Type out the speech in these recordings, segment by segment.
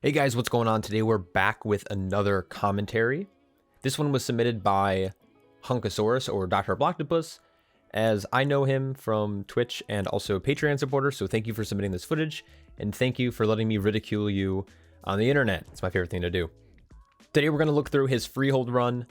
Hey guys, what's going on? Today we're back with another commentary. This one was submitted by Hunkosaurus or Dr. Blocktopus, as I know him from Twitch and also Patreon supporter, so thank you for submitting this footage, and thank you for letting me ridicule you on the internet. It's my favorite thing to do. Today we're going to look through his freehold run.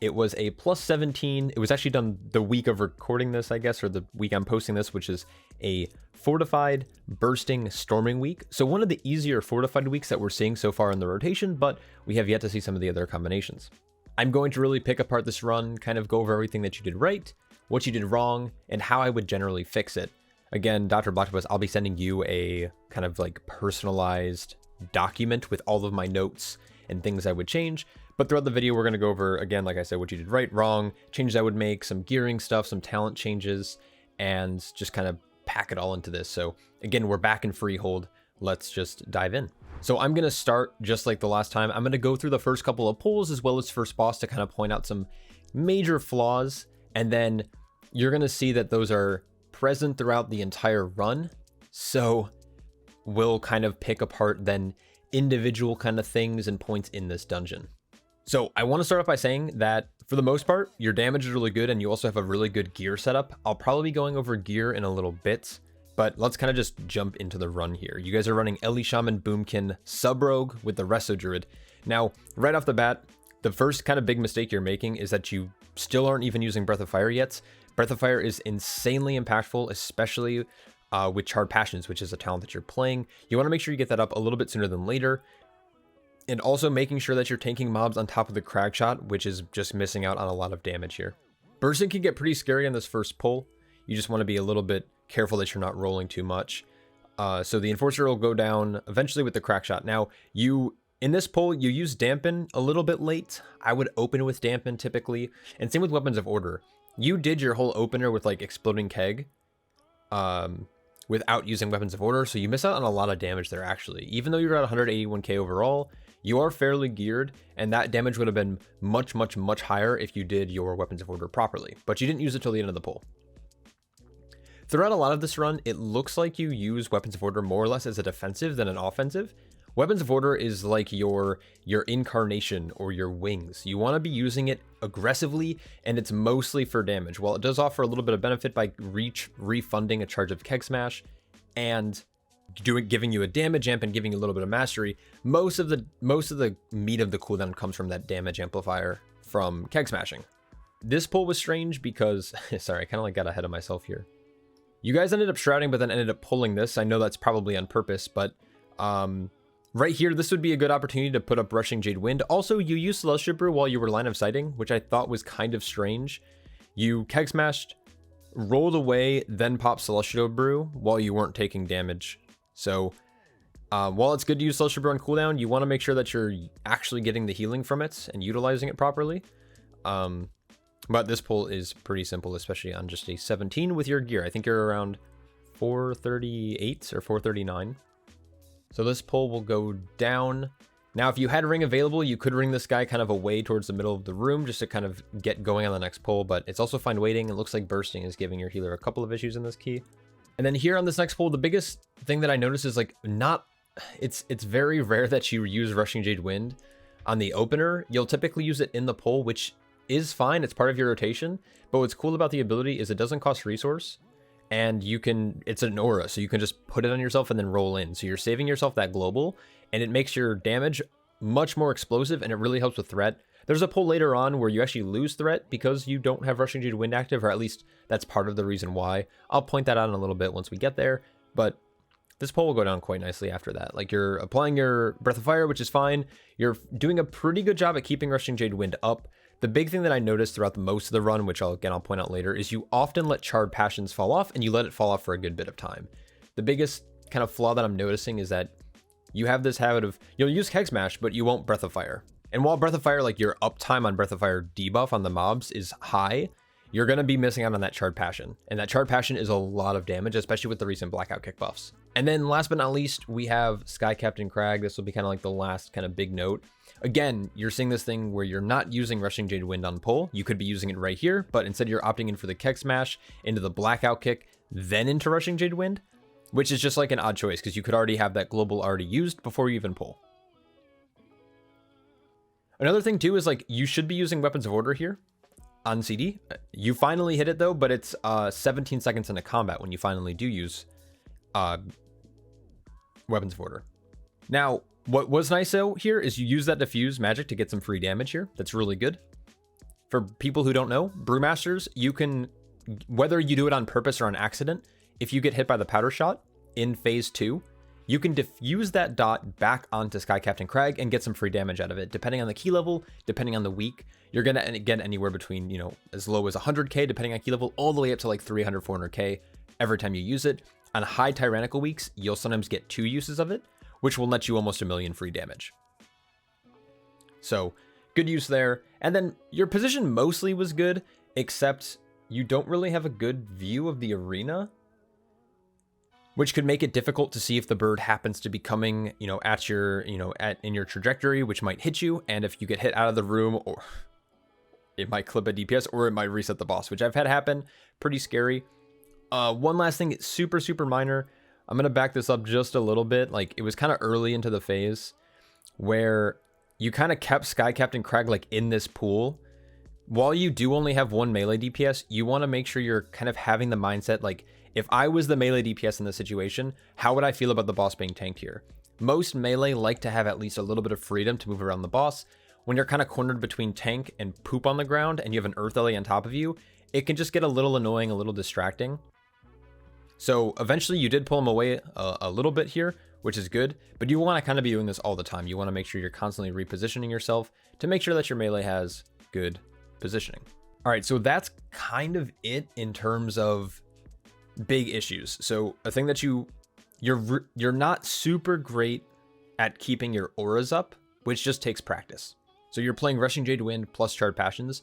It was a plus 17. It was actually done the week of recording this, I guess, or the week I'm posting this, which is a fortified, bursting, storming week. So one of the easier fortified weeks that we're seeing so far in the rotation, but we have yet to see some of the other combinations. I'm going to really pick apart this run, kind of go over everything that you did right, what you did wrong, and how I would generally fix it. Again, Dr. Blocktopus, I'll be sending you a kind of like personalized document with all of my notes and things I would change. But throughout the video, we're going to go over, again, like I said, what you did right, wrong, changes I would make, some gearing stuff, some talent changes, and just kind of pack it all into this. So again, we're back in freehold. Let's just dive in. So I'm going to start just like the last time. I'm going to go through the first couple of polls as well as first boss to kind of point out some major flaws. And then you're going to see that those are present throughout the entire run. So we'll kind of pick apart then individual kind of things and points in this dungeon. So I want to start off by saying that for the most part, your damage is really good and you also have a really good gear setup. I'll probably be going over gear in a little bit, but let's kind of just jump into the run here. You guys are running Ellie Shaman Boomkin Sub-Rogue with the Resto Druid. Now, right off the bat, the first kind of big mistake you're making is that you still aren't even using Breath of Fire yet. Breath of Fire is insanely impactful, especially with Charred Passions, which is a talent that you're playing. You want to make sure you get that up a little bit sooner than later. And also making sure that you're tanking mobs on top of the Crag Shot, which is just missing out on a lot of damage here. Bursting can get pretty scary on this first pull. You just want to be a little bit careful that you're not rolling too much. So the Enforcer will go down eventually with the Crag Shot. Now, in this pull, you use Dampen a little bit late. I would open with Dampen typically. And same with Weapons of Order. You did your whole opener with like Exploding Keg without using Weapons of Order. So you miss out on a lot of damage there actually. Even though you're at 181k overall, you are fairly geared, and that damage would have been much, much, much higher if you did your Weapons of Order properly, but you didn't use it till the end of the pull. Throughout a lot of this run, it looks like you use Weapons of Order more or less as a defensive than an offensive. Weapons of Order is like your incarnation or your wings. You want to be using it aggressively, and it's mostly for damage. While it does offer a little bit of benefit by refunding a charge of Keg Smash and giving you a damage amp and giving you a little bit of mastery, most of the meat of the cooldown comes from that damage amplifier from Keg Smashing. This pull was strange because sorry, I kind of like got ahead of myself here. You guys ended up shrouding but then ended up pulling this. I know that's probably on purpose, but right here, this would be a good opportunity to put up Rushing Jade Wind. Also, you used Celestial Brew while you were line of sighting, which I thought was kind of strange. You Keg Smashed, rolled away, then popped Celestial Brew while you weren't taking damage. So while it's good to use Celestial Brew on cooldown, you want to make sure that you're actually getting the healing from it and utilizing it properly. But this pull is pretty simple, especially on just a 17 with your gear. I think you're around 438 or 439. So this pull will go down. Now, if you had Ring available, you could ring this guy kind of away towards the middle of the room just to kind of get going on the next pull, but it's also fine waiting. It looks like bursting is giving your healer a couple of issues in this key. And then here on this next pull, the biggest thing that I noticed is like it's very rare that you use Rushing Jade Wind on the opener. You'll typically use it in the pull, which is fine. It's part of your rotation. But what's cool about the ability is it doesn't cost resource, and it's an aura, so you can just put it on yourself and then roll in. So you're saving yourself that global, and it makes your damage much more explosive, and it really helps with threat. There's a pull later on where you actually lose threat because you don't have Rushing Jade Wind active, or at least that's part of the reason why. I'll point that out in a little bit once we get there, but this pull will go down quite nicely after that. Like, you're applying your Breath of Fire, which is fine. You're doing a pretty good job at keeping Rushing Jade Wind up. The big thing that I noticed throughout most of the run, which I'll point out later, is you often let Charred Passions fall off, and you let it fall off for a good bit of time. The biggest kind of flaw that I'm noticing is that you have this habit of, you'll use Keg Smash, but you won't Breath of Fire. And while Breath of Fire, like your uptime on Breath of Fire debuff on the mobs is high, you're going to be missing out on that Charred Passion. And that Charred Passion is a lot of damage, especially with the recent Blackout kick buffs. And then last but not least, we have Sky Captain Crag. This will be kind of like the last kind of big note. Again, you're seeing this thing where you're not using Rushing Jade Wind on pull. You could be using it right here, but instead you're opting in for the Keg Smash into the Blackout kick, then into Rushing Jade Wind. which is just like an odd choice because you could already have that global already used before you even pull. Another thing too is like you should be using Weapons of Order here on CD. You finally hit it though, but it's 17 seconds into combat when you finally do use Weapons of Order. Now, what was nice though here is you use that diffuse magic to get some free damage here. That's really good. For people who don't know, Brewmasters, you can, whether you do it on purpose or on accident, if you get hit by the powder shot in phase 2, you can diffuse that dot back onto Sky Captain Crag and get some free damage out of it. Depending on the key level, depending on the week, you're going to get anywhere between, you know, as low as 100k, depending on key level, all the way up to like 300, 400k every time you use it. On high Tyrannical weeks, you'll sometimes get 2 uses of it, which will net you almost 1 million free damage. So, good use there. And then your position mostly was good, except you don't really have a good view of the arena, which could make it difficult to see if the bird happens to be coming, you know, at your, you know, in your trajectory, which might hit you. And if you get hit out of the room, or it might clip a DPS, or it might reset the boss, which I've had happen. Pretty scary. One last thing, it's super, super minor. I'm going to back this up just a little bit. Like, it was kind of early into the phase where you kind of kept Sky Captain Crag like in this pool. While you do only have 1 melee DPS, you want to make sure you're kind of having the mindset like, if I was the melee DPS in this situation, how would I feel about the boss being tanked here? Most melee like to have at least a little bit of freedom to move around the boss. When you're kind of cornered between tank and poop on the ground and you have an Earth Ellie on top of you, it can just get a little annoying, a little distracting. So eventually you did pull him away a little bit here, which is good, but you want to kind of be doing this all the time. You want to make sure you're constantly repositioning yourself to make sure that your melee has good positioning. All right, so that's kind of it in terms of big issues. So a thing that you're not super great at keeping your auras up, which just takes practice. So you're playing Rushing Jade Wind plus Charred Passions.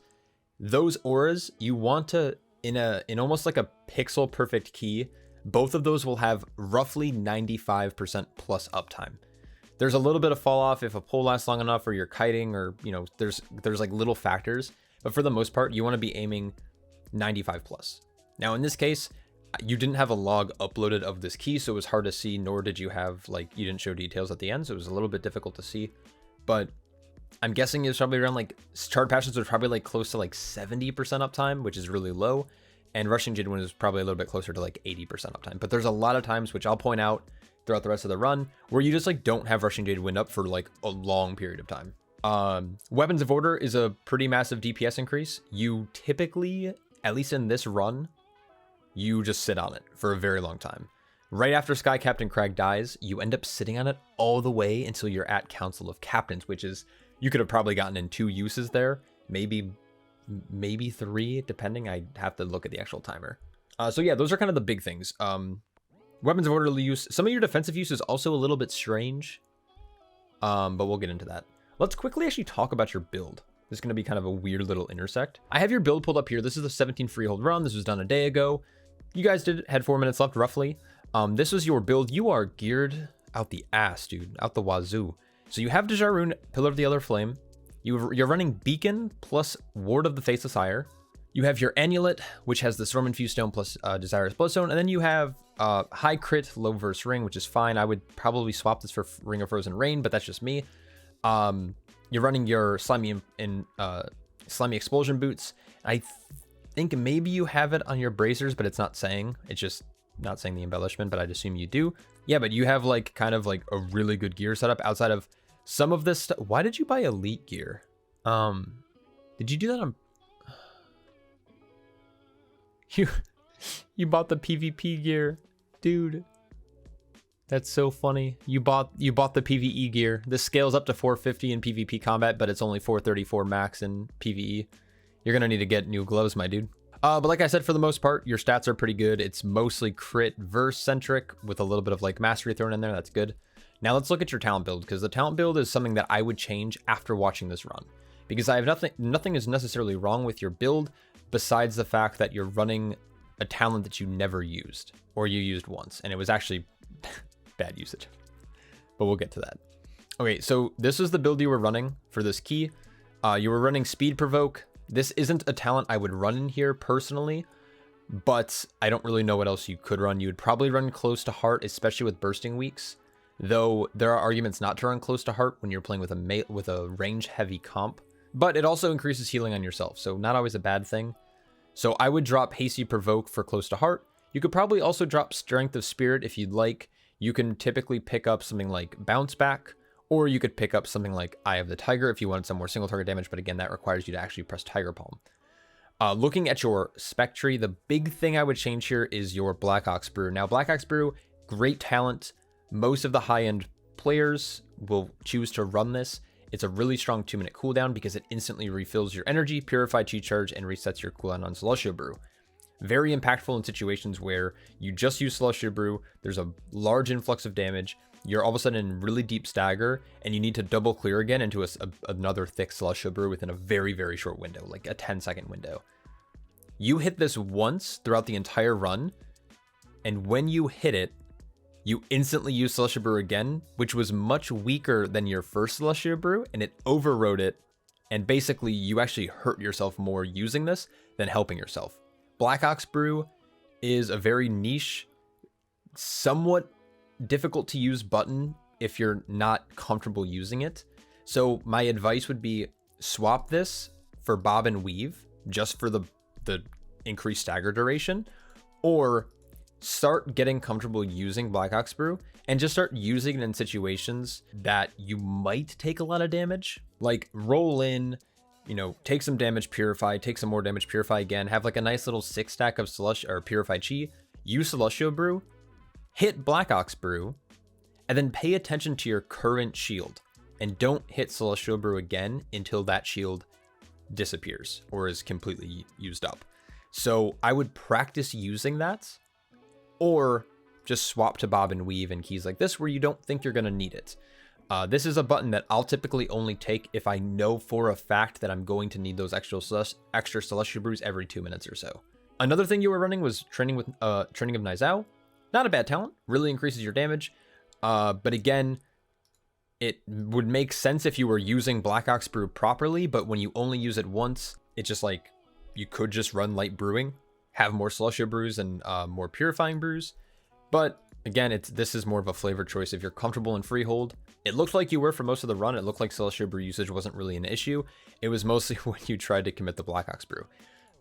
Those auras, you want to, in almost like a pixel perfect key, both of those will have roughly 95% plus uptime. There's a little bit of fall off if a pull lasts long enough, or you're kiting, or, you know, there's like little factors, but for the most part, you want to be aiming 95 plus. Now in this case, you didn't have a log uploaded of this key, so it was hard to see, nor did you have, like, you didn't show details at the end, so it was a little bit difficult to see. But I'm guessing it's probably around, like, Charred Passions was probably like close to like 70% uptime, which is really low. And Rushing Jade Wind is probably a little bit closer to like 80% uptime. But there's a lot of times, which I'll point out throughout the rest of the run, where you just like don't have Rushing Jade Wind up for like a long period of time. Weapons of Order is a pretty massive DPS increase. You typically, at least in this run, you just sit on it for a very long time. Right after Sky Captain Crag dies, you end up sitting on it all the way until you're at Council of Captains, which is, you could have probably gotten in 2 uses there, maybe 3, depending. I have to look at the actual timer. So yeah, those are kind of the big things. Weapons of Order use, some of your defensive use is also a little bit strange, but we'll get into that. Let's quickly actually talk about your build. This is going to be kind of a weird little intersect. I have your build pulled up here. This is the 17 freehold run. This was done a day ago. You guys had 4 minutes left roughly. This was your build. You are geared out the ass, dude, out the wazoo. So you have Dejaroon, Pillar of the Other Flame. You're running Beacon plus Ward of the Faceless Ire. You have your Amulet, which has the Storm Infused Stone plus Desirous Bloodstone. And then you have High Crit, Low Verse Ring, which is fine. I would probably swap this for Ring of Frozen Rain, but that's just me. You're running your Slimy Expulsion Boots. I think maybe you have it on your Bracers, but it's not saying. It's just not saying the embellishment, but I'd assume you do. Yeah, but you have like kind of like a really good gear setup outside of some of this stuff. Why did you buy Elite gear? Did you do that on... You bought the PvP gear, dude. That's so funny. You bought the PvE gear. This scales up to 450 in PvP combat, but it's only 434 max in PvE. You're gonna need to get new gloves, my dude. But like I said, for the most part, your stats are pretty good. It's mostly crit verse centric with a little bit of like mastery thrown in there. That's good. Now let's look at your talent build, because the talent build is something that I would change after watching this run, because I have nothing is necessarily wrong with your build besides the fact that you're running a talent that you never used, or you used once, and it was actually bad usage, but we'll get to that. Okay, so this is the build you were running for this key. You were running Speed Provoke. This isn't a talent I would run in here personally. but I don't really know what else you could run. You would probably run Close to Heart, especially with bursting weeks, though there are arguments not to run Close to Heart when you're playing with a range heavy comp, but it also increases healing on yourself, so not always a bad thing. So I would drop Hasty Provoke for Close to Heart. You could probably also drop Strength of Spirit if you'd like. You can typically pick up something like Bounce Back, or you could pick up something like Eye of the Tiger if you wanted some more single target damage, but again, that requires you to actually press Tiger Palm. Looking at your spec tree, the big thing I would change here is your Black Ox Brew. Now, Black Ox Brew, great talent. Most of the high-end players will choose to run this. It's a really strong 2-minute cooldown because it instantly refills your energy, Purified Chi Charge, and resets your cooldown on Celestial Brew. Very impactful in situations where you just use Celestial Brew, there's a large influx of damage, you're all of a sudden in really deep stagger, and you need to double clear again into another thick Celestial Brew within a very, very short window, like a 10-second window. You hit this once throughout the entire run, and when you hit it, you instantly use Celestial Brew again, which was much weaker than your first Celestial Brew, and it overrode it, and basically you actually hurt yourself more using this than helping yourself. Black Ox Brew is a very niche, somewhat difficult to use button if you're not comfortable using it. So my advice would be swap this for Bob and Weave, just for the increased stagger duration, or start getting comfortable using Black Ox Brew and just start using it in situations that you might take a lot of damage. Like roll in, take some damage, purify, take some more damage, purify again, have like a nice little 6-stack of Celestial or Purified Chi, use Celestial Brew, hit Black Ox Brew, and then pay attention to your current shield and don't hit Celestial Brew again until that shield disappears or is completely used up. So I would practice using that, or just swap to Bob and Weave and keys like this where you don't think you're going to need it. This is a button that I'll typically only take if I know for a fact that I'm going to need those extra Celestial Brews every 2 minutes or so. Another thing you were running was Training of Nizao. Not a bad talent, really increases your damage. But again, it would make sense if you were using Black Ox Brew properly, but when you only use it once, it's just like, you could just run light brewing, have more Celestial Brews and more Purifying Brews. But again, this is more of a flavor choice if you're comfortable in Freehold. It looked like you were for most of the run. It looked like Celestial Brew usage wasn't really an issue. It was mostly when you tried to commit the Black Ox Brew.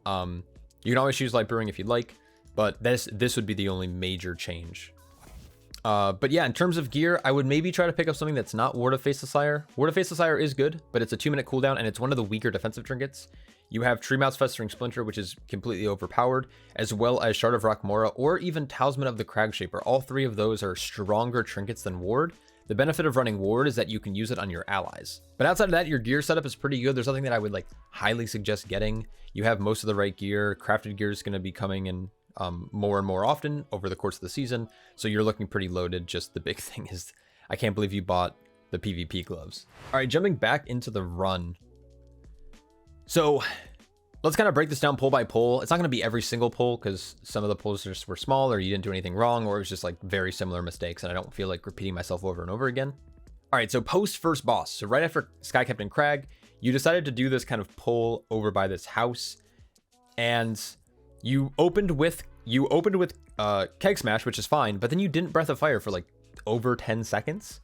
You can always choose light brewing if you'd like, but this would be the only major change. But yeah, in terms of gear, I would maybe try to pick up something that's not Ward of Faceless Sire. Ward of Faceless Sire is good, but it's a 2-minute cooldown, and it's one of the weaker defensive trinkets. You have Treemouth's Festering Splinter, which is completely overpowered, as well as Shard of Rock Mora, or even Talisman of the Crag Shaper. All three of those are stronger trinkets than Ward. The benefit of running Ward is that you can use it on your allies. But outside of that, your gear setup is pretty good. There's nothing that I would highly suggest getting. You have most of the right gear. Crafted gear is going to be coming in more and more often over the course of the season, so you're looking pretty loaded. Just the big thing is, I can't believe you bought the PvP gloves. All right, jumping back into the run. So let's kind of break this down poll by poll. It's not going to be every single poll because some of the polls just were small, or you didn't do anything wrong, or it was just very similar mistakes, and I don't feel like repeating myself over and over again. All right, so post first boss. So right after Sky Captain Crag, you decided to do this kind of poll over by this house, and you opened with Keg Smash, which is fine, but then you didn't Breath of Fire for over 10 seconds.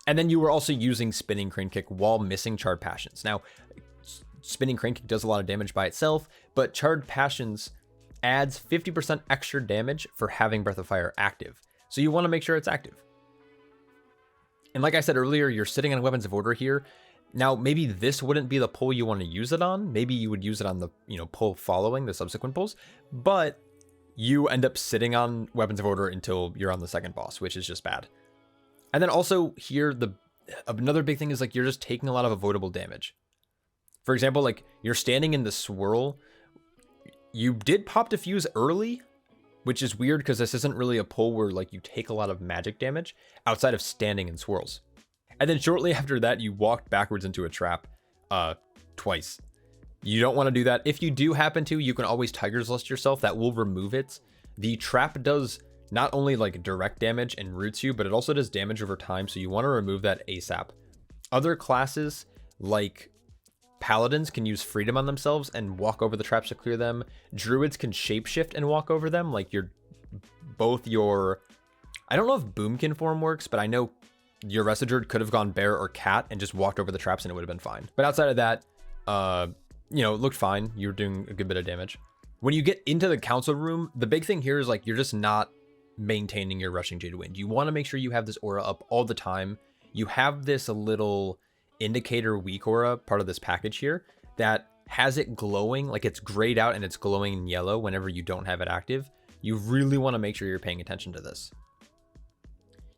And then you were also using Spinning Crane Kick while missing Charred Passions. Now, Spinning Crane Kick does a lot of damage by itself, but Charred Passions adds 50% extra damage for having Breath of Fire active. So you want to make sure it's active. And like I said earlier, you're sitting on Weapons of Order here. Now, maybe this wouldn't be the pull you want to use it on. Maybe you would use it on the, pull following the subsequent pulls, but you end up sitting on Weapons of Order until you're on the second boss, which is just bad. And then also here, another big thing is you're just taking a lot of avoidable damage. For example, you're standing in the swirl. You did pop Diffuse early, which is weird because this isn't really a pull where you take a lot of magic damage outside of standing in swirls. And then shortly after that, you walked backwards into a trap twice. You don't want to do that. If you do happen to, you can always Tiger's Lust yourself. That will remove it. The trap does not only direct damage and roots you, but it also does damage over time. So you want to remove that ASAP. Other classes like Paladins can use freedom on themselves and walk over the traps to clear them. Druids can shapeshift and walk over them. Like I don't know if Boomkin form works, but I know your Residruid could have gone bear or cat and just walked over the traps and it would have been fine. But outside of that, it looked fine. You were doing a good bit of damage. When you get into the council room, the big thing here is like, you're just not maintaining your Rushing Jade Wind. You want to make sure you have this aura up all the time. You have this little indicator weak aura part of this package here that has it glowing, like it's grayed out and it's glowing in yellow whenever you don't have it active. You really want to make sure you're paying attention to this.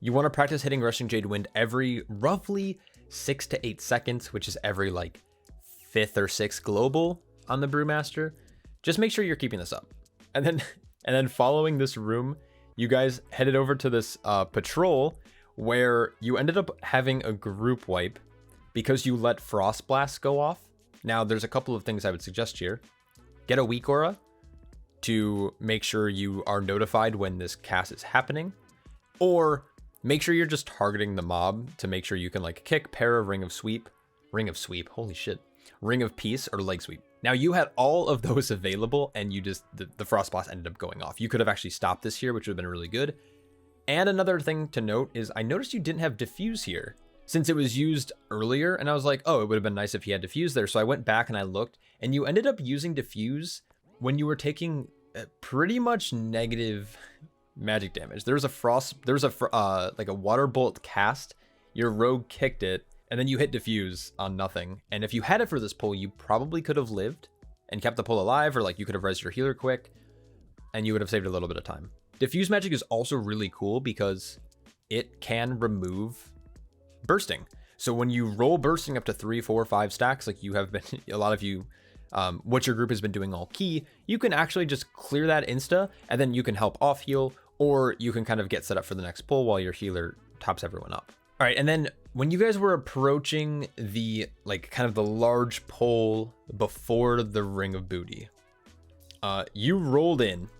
You want to practice hitting Rushing Jade Wind every roughly 6 to 8 seconds, which is every like 5th or 6th global on the Brewmaster. Just make sure you're keeping this up. And then following this room, you guys headed over to this patrol where you ended up having a group wipe because you let Frost Blast go off. Now, there's a couple of things I would suggest here. Get a weak aura to make sure you are notified when this cast is happening, or make sure you're just targeting the mob to make sure you can like kick, para, ring of peace, or leg sweep. Now, you had all of those available and you just, the Frost Blast ended up going off. You could have actually stopped this here, which would have been really good. And another thing to note is I noticed you didn't have diffuse here since it was used earlier. And I was like, oh, it would have been nice if he had diffuse there. So I went back and I looked, and you ended up using diffuse when you were taking pretty much negative magic damage. There was like a water bolt cast. Your rogue kicked it, and then you hit diffuse on nothing. And if you had it for this pull, you probably could have lived and kept the pull alive, or like you could have rezzed your healer quick and you would have saved a little bit of time. Diffuse magic is also really cool because it can remove bursting. So when you roll bursting up to 3, 4, 5 stacks, like you have been, a lot of you, what your group has been doing all key, you can actually just clear that insta, and then you can help off heal, or you can kind of get set up for the next pull while your healer tops everyone up. All right, and then when you guys were approaching the like kind of the large pull before the Ring of Booty, you rolled in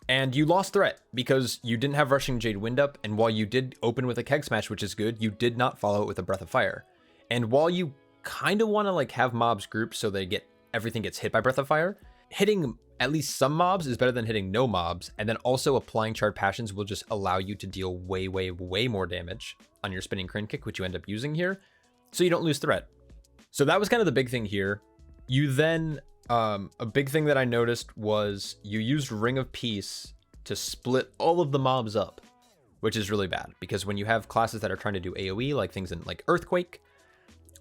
and you lost threat because you didn't have Rushing Jade Wind up, and while you did open with a Keg Smash, which is good, you did not follow it with a Breath of Fire. And while you kind of want to like have mobs grouped so everything gets hit by Breath of Fire, hitting at least some mobs is better than hitting no mobs. And then also applying Charred Passions will just allow you to deal way, way, way more damage on your Spinning Crane Kick, which you end up using here, so you don't lose threat. So that was kind of the big thing here. You then, a big thing that I noticed was you used Ring of Peace to split all of the mobs up, which is really bad because when you have classes that are trying to do AoE, like things in like Earthquake,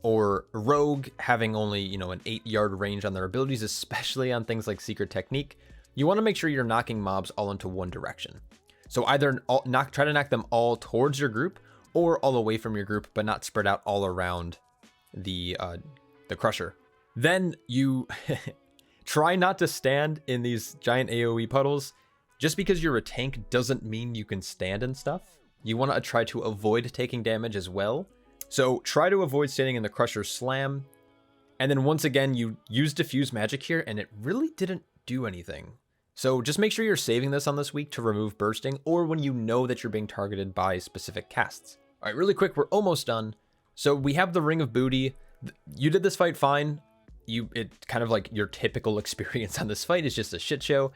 or Rogue having only, an 8-yard range on their abilities, especially on things like Secret Technique, you want to make sure you're knocking mobs all into one direction. So either try to knock them all towards your group or all away from your group, but not spread out all around the Crusher. Then you try not to stand in these giant AoE puddles. Just because you're a tank doesn't mean you can stand and stuff. You want to try to avoid taking damage as well. So try to avoid standing in the Crusher Slam. And then once again, you use Diffuse Magic here, and it really didn't do anything. So just make sure you're saving this on this week to remove bursting, or when you know that you're being targeted by specific casts. All right, really quick, we're almost done. So we have the Ring of Booty. You did this fight fine. It kind of like your typical experience on this fight is just a shit show.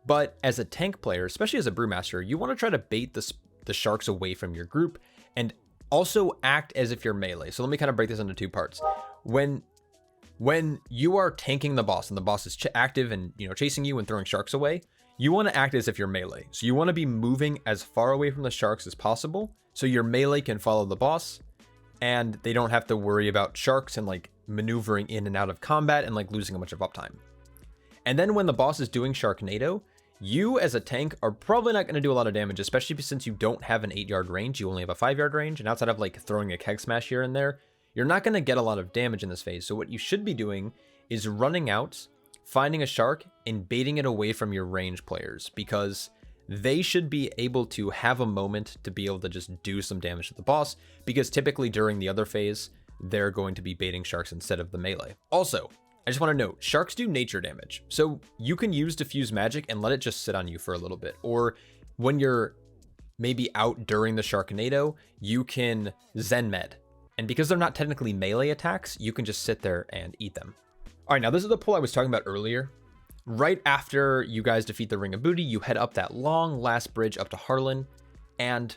But as a tank player, especially as a Brewmaster, you want to try to bait the sharks away from your group and also act as if you're melee. So let me kind of break this into two parts. When you are tanking the boss and the boss is active and chasing you and throwing sharks away, you want to act as if you're melee. So you want to be moving as far away from the sharks as possible so your melee can follow the boss and they don't have to worry about sharks and like maneuvering in and out of combat and like losing a bunch of uptime. And then when the boss is doing Sharknado, you as a tank are probably not going to do a lot of damage, especially since you don't have an 8-yard range. You only have a 5-yard range, and outside of like throwing a Keg Smash here and there, you're not going to get a lot of damage in this phase. So what you should be doing is running out, finding a shark, and baiting it away from your range players, because they should be able to have a moment to be able to just do some damage to the boss, because typically during the other phase, they're going to be baiting sharks instead of the melee. Also, I just want to note, sharks do nature damage, so you can use Diffuse Magic and let it just sit on you for a little bit. Or when you're maybe out during the Sharknado, you can Zen Med And because they're not technically melee attacks, you can just sit there and eat them. All right, now this is the pull I was talking about earlier. Right after you guys defeat the Ring of Booty, you head up that long last bridge up to Harlan. And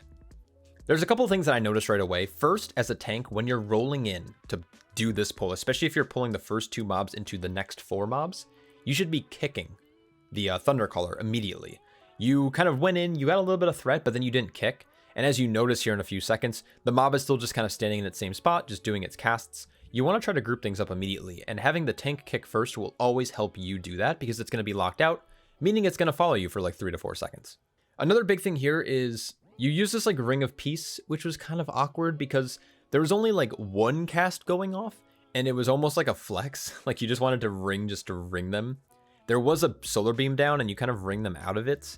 there's a couple of things that I noticed right away. First, as a tank, when you're rolling in to do this pull, especially if you're pulling the first 2 mobs into the next 4 mobs, you should be kicking the Thundercaller immediately. You kind of went in, you got a little bit of threat, but then you didn't kick. And as you notice here in a few seconds, the mob is still just kind of standing in its same spot, just doing its casts. You want to try to group things up immediately, and having the tank kick first will always help you do that because it's going to be locked out, meaning it's going to follow you for like 3 to 4 seconds. Another big thing here is you use this like Ring of Peace, which was kind of awkward because there was only like 1 cast going off, and it was almost like a flex. Like you just wanted to ring just to ring them. There was a solar beam down, and you kind of ring them out of it.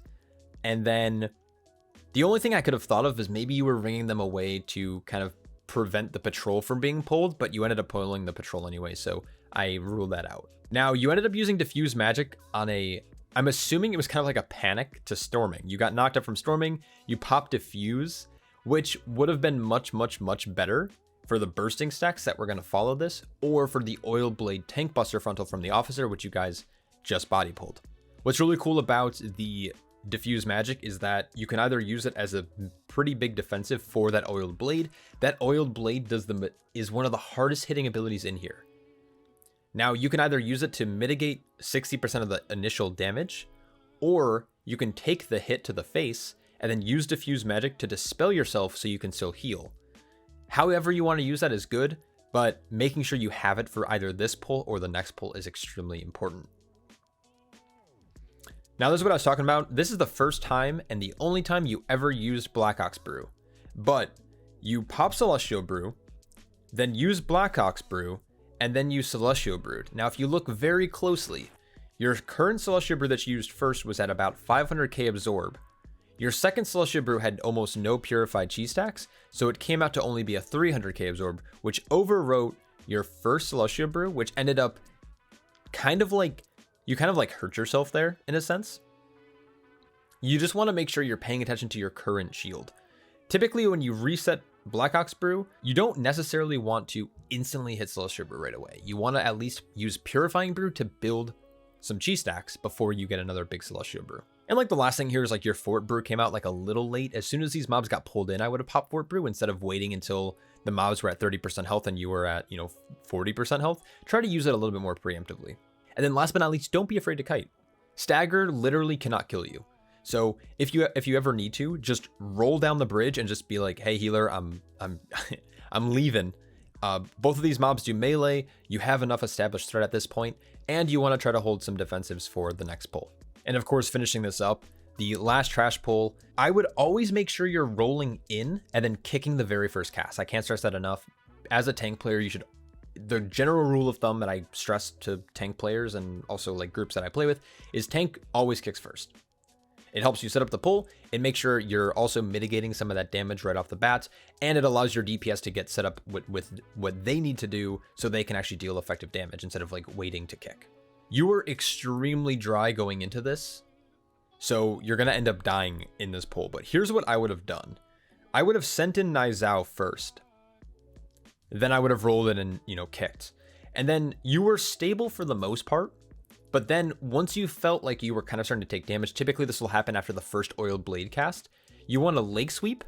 And then the only thing I could have thought of is maybe you were ringing them away to kind of prevent the patrol from being pulled, but you ended up pulling the patrol anyway, so I ruled that out. Now, you ended up using Diffuse Magic on I'm assuming it was kind of like a panic to Storming. You got knocked up from Storming, you popped Diffuse, which would have been much, much, much better for the bursting stacks that were going to follow this, or for the Oil Blade Tank Buster Frontal from the Officer, which you guys just body pulled. What's really cool about the Diffuse Magic is that you can either use it as a pretty big defensive for that Oiled Blade. That Oiled Blade is one of the hardest hitting abilities in here. Now, you can either use it to mitigate 60% of the initial damage, or you can take the hit to the face and then use Diffuse Magic to dispel yourself so you can still heal. However you want to use that is good, but making sure you have it for either this pull or the next pull is extremely important. Now, this is what I was talking about. This is the first time and the only time you ever used Black Ox Brew. But you pop Celestial Brew, then use Black Ox Brew, and then use Celestial Brewed. Now, if you look very closely, your current Celestial Brew that you used first was at about 500k absorb. Your second Celestial Brew had almost no purified chi stacks, so it came out to only be a 300k absorb, which overwrote your first Celestial Brew, which ended up you kind of like hurt yourself there in a sense. You just want to make sure you're paying attention to your current shield. Typically, when you reset Black Ox Brew, you don't necessarily want to instantly hit Celestial Brew right away. You want to at least use Purifying Brew to build some chi stacks before you get another big Celestial Brew. And like the last thing here is like your Fort Brew came out like a little late. As soon as these mobs got pulled in, I would have popped Fort Brew instead of waiting until the mobs were at 30% health and you were at, 40% health. Try to use it a little bit more preemptively. And then last but not least, don't be afraid to kite. Stagger literally cannot kill you. So if you ever need to, just roll down the bridge and just be like, hey healer, I'm I'm leaving. Both of these mobs do melee. You have enough established threat at this point, and you want to try to hold some defensives for the next pull. And of course, finishing this up, the last trash pull, I would always make sure you're rolling in and then kicking the very first cast. I can't stress that enough. As a tank player, the general rule of thumb that I stress to tank players and also like groups that I play with is tank always kicks first. It helps you set up the pull. It makes sure you're also mitigating some of that damage right off the bat, and it allows your DPS to get set up with what they need to do so they can actually deal effective damage instead of like waiting to kick. You were extremely dry going into this, so you're going to end up dying in this pull. But here's what I would have done. I would have sent in Nizao first. Then I would have rolled in and, kicked. And then you were stable for the most part. But then once you felt like you were kind of starting to take damage, typically this will happen after the first Oiled Blade cast, you want to Lake Sweep.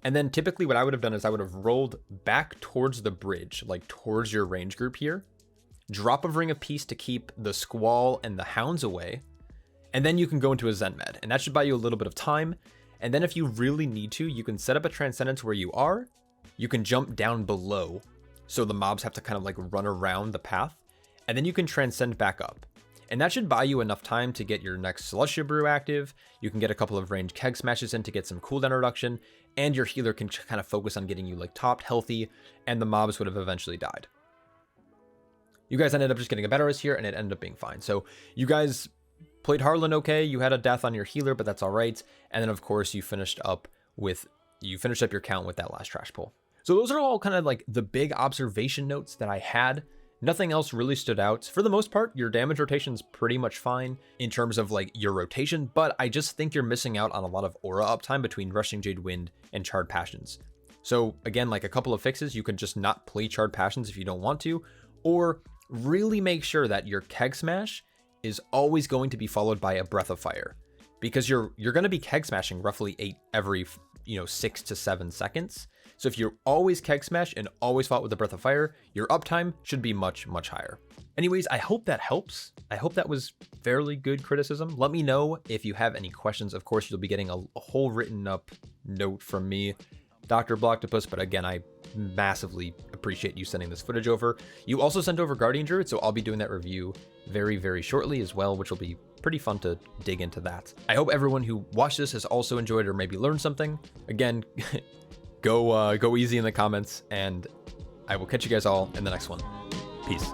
And then typically what I would have done is I would have rolled back towards the bridge, like towards your range group here. Drop a Ring of Peace to keep the Squall and the Hounds away. And then you can go into a Zen Med. And that should buy you a little bit of time. And then if you really need to, you can set up a Transcendence where you are. You can jump down below, so the mobs have to kind of like run around the path, and then you can transcend back up. And that should buy you enough time to get your next Celestial Brew active. You can get a couple of ranged keg smashes in to get some cooldown reduction, and your healer can kind of focus on getting you like topped, healthy, and the mobs would have eventually died. You guys ended up just getting a Batteros here, and it ended up being fine. So you guys played Harlan okay. You had a death on your healer, but that's all right. And then of course you finished up your count with that last trash pull. So those are all kind of like the big observation notes that I had. Nothing else really stood out. For the most part, your damage rotation's pretty much fine in terms of like your rotation, but I just think you're missing out on a lot of aura uptime between Rushing Jade Wind and Charred Passions. So again, like a couple of fixes, you can just not play Charred Passions if you don't want to, or really make sure that your keg smash is always going to be followed by a Breath of Fire, because you're going to be keg smashing roughly every 6 to 7 seconds. So if you're always keg smash and always fought with a Breath of Fire, your uptime should be much, much higher. Anyways, I hope that helps. I hope that was fairly good criticism. Let me know if you have any questions. Of course, you'll be getting a whole written up note from me, Dr. Blocktopus, but again, I massively appreciate you sending this footage over. You also sent over Guardian Druid, so I'll be doing that review very, very shortly as well, which will be pretty fun to dig into that. I hope everyone who watched this has also enjoyed or maybe learned something. Again, go easy in the comments, and I will catch you guys all in the next one. Peace.